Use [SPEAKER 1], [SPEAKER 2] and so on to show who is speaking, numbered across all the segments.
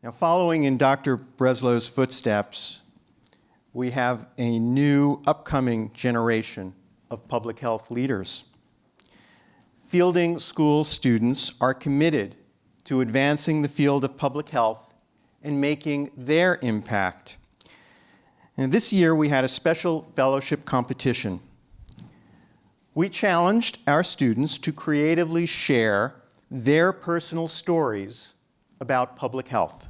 [SPEAKER 1] Now, following in Dr. Breslow's footsteps, we have a new upcoming generation of public health leaders. Fielding School students are committed to advancing the field of public health and making their impact. And this year, we had a special fellowship competition. We challenged our students to creatively share their personal stories about public health.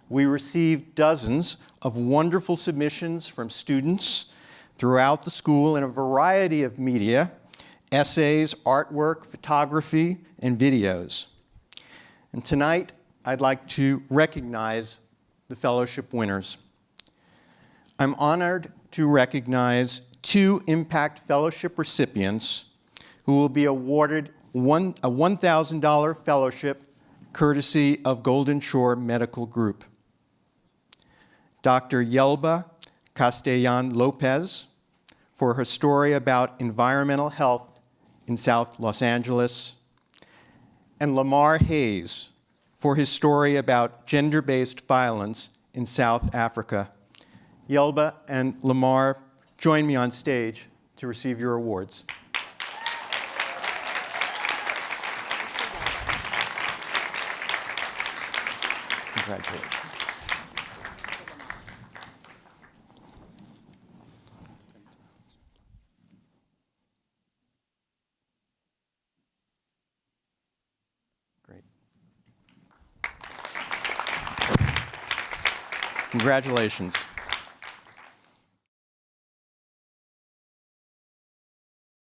[SPEAKER 1] We received dozens of wonderful submissions from students throughout the school in a variety of media, essays, artwork, photography, and videos. And tonight, I'd like to recognize the fellowship winners. I'm honored to recognize 2 Impact Fellowship recipients who will be awarded a $1,000 fellowship courtesy of Golden Shore Medical Group. Dr. Yelba Castellon-Lopez for her story about environmental health in South Los Angeles, and Lamar Hayes for his story about gender-based violence in South Africa. Yelba and Lamar, join me on stage to receive your awards. Congratulations. Great. Congratulations.